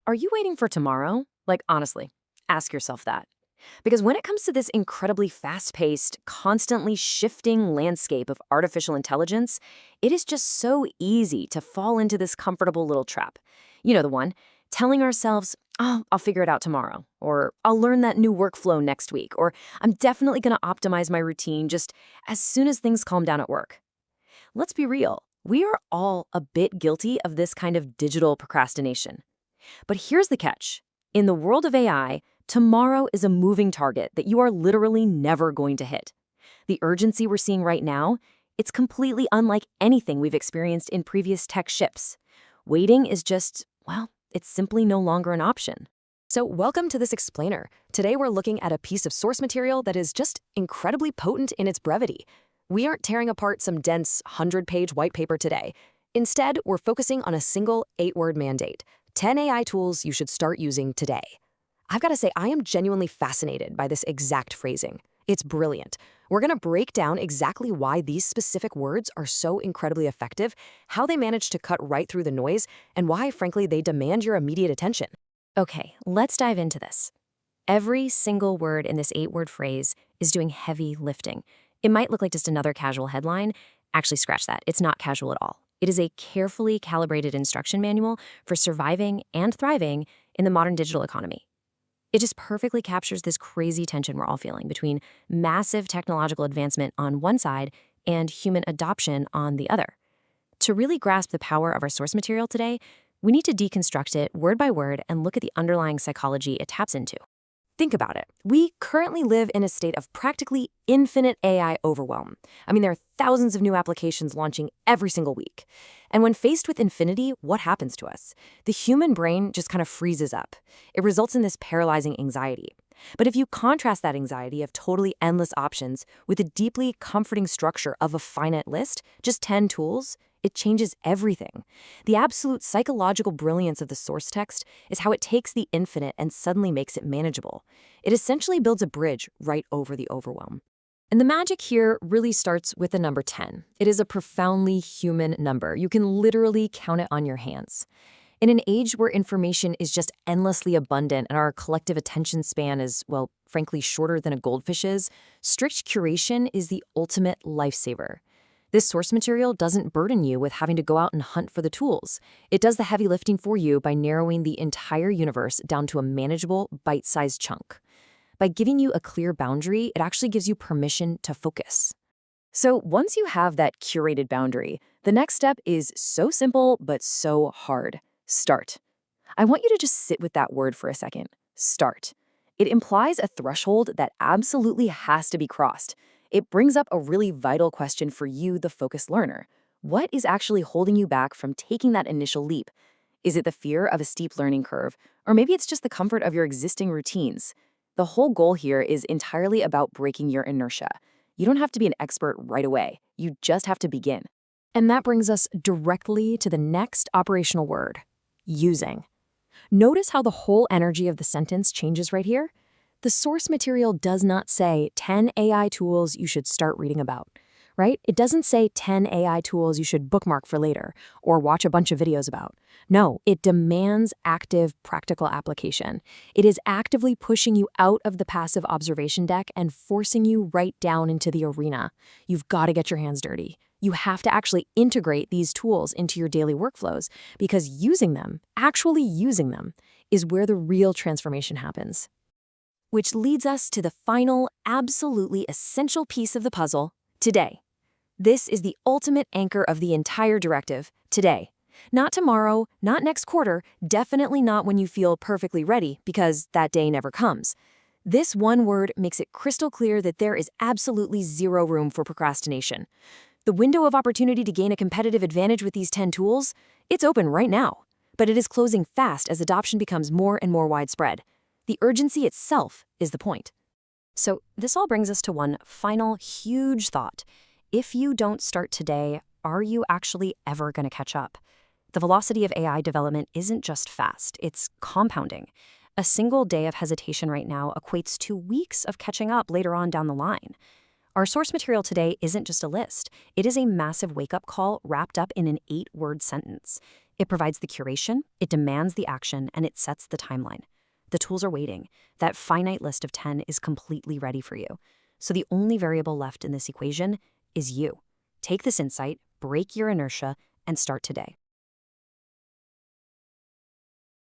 are you waiting for tomorrow? Like, honestly, ask yourself that. Because when it comes to this incredibly fast-paced, constantly shifting landscape of artificial intelligence, it is just so easy to fall into this comfortable little trap. You know the one, telling ourselves, oh, I'll figure it out tomorrow, or I'll learn that new workflow next week, or I'm definitely going to optimize my routine just as soon as things calm down at work. Let's be real, we are all a bit guilty of this kind of digital procrastination. But here's the catch. In the world of AI, tomorrow is a moving target that you are literally never going to hit. The urgency we're seeing right now, it's completely unlike anything we've experienced in previous tech shifts. Waiting is just, well, it's simply no longer an option. So welcome to this explainer. Today we're looking at a piece of source material that is just incredibly potent in its brevity. We aren't tearing apart some dense 100-page white paper today. Instead, we're focusing on a single 8-word mandate: 10 AI tools you should start using today. I've got to say, I am genuinely fascinated by this exact phrasing. It's brilliant. We're going to break down exactly why these specific words are so incredibly effective, how they manage to cut right through the noise, and why, frankly, they demand your immediate attention. Okay, let's dive into this. Every single word in this 8-word phrase is doing heavy lifting. It might look like just another casual headline. Actually, scratch that. It's not casual at all. It is a carefully calibrated instruction manual for surviving and thriving in the modern digital economy. It just perfectly captures this crazy tension we're all feeling between massive technological advancement on one side and human adoption on the other. To really grasp the power of our source material today, we need to deconstruct it word by word and look at the underlying psychology it taps into. Think about it. We currently live in a state of practically infinite AI overwhelm. I mean, there are thousands of new applications launching every single week. And when faced with infinity, what happens to us? The human brain just kind of freezes up. It results in this paralyzing anxiety. But if you contrast that anxiety of totally endless options with the deeply comforting structure of a finite list, just 10 tools, it changes everything. The absolute psychological brilliance of the source text is how it takes the infinite and suddenly makes it manageable. It essentially builds a bridge right over the overwhelm. And the magic here really starts with the number 10. It is a profoundly human number. You can literally count it on your hands. In an age where information is just endlessly abundant and our collective attention span is, well, frankly, shorter than a goldfish's, strict curation is the ultimate lifesaver. This source material doesn't burden you with having to go out and hunt for the tools. It does the heavy lifting for you by narrowing the entire universe down to a manageable, bite-sized chunk. By giving you a clear boundary, it actually gives you permission to focus. So once you have that curated boundary, the next step is so simple but so hard. Start. I want you to just sit with that word for a second. Start. It implies a threshold that absolutely has to be crossed. It brings up a really vital question for you, the focused learner. What is actually holding you back from taking that initial leap? Is it the fear of a steep learning curve? Or maybe it's just the comfort of your existing routines? The whole goal here is entirely about breaking your inertia. You don't have to be an expert right away. You just have to begin. And that brings us directly to the next operational word: using. Notice how the whole energy of the sentence changes right here? The source material does not say 10 AI tools you should start reading about, right? It doesn't say 10 AI tools you should bookmark for later or watch a bunch of videos about. No, it demands active, practical application. It is actively pushing you out of the passive observation deck and forcing you right down into the arena. You've got to get your hands dirty. You have to actually integrate these tools into your daily workflows because using them, actually using them, is where the real transformation happens. Which leads us to the final, absolutely essential piece of the puzzle: today. This is the ultimate anchor of the entire directive: today. Not tomorrow, not next quarter, definitely not when you feel perfectly ready, because that day never comes. This one word makes it crystal clear that there is absolutely zero room for procrastination. The window of opportunity to gain a competitive advantage with these 10 tools, it's open right now. But it is closing fast as adoption becomes more and more widespread. The urgency itself is the point. So this all brings us to one final huge thought. If you don't start today, are you actually ever going to catch up? The velocity of AI development isn't just fast, it's compounding. A single day of hesitation right now equates to weeks of catching up later on down the line. Our source material today isn't just a list. It is a massive wake-up call wrapped up in an 8-word sentence. It provides the curation, it demands the action, and it sets the timeline. The tools are waiting. That finite list of 10 is completely ready for you. So the only variable left in this equation is you. Take this insight, break your inertia, and start today.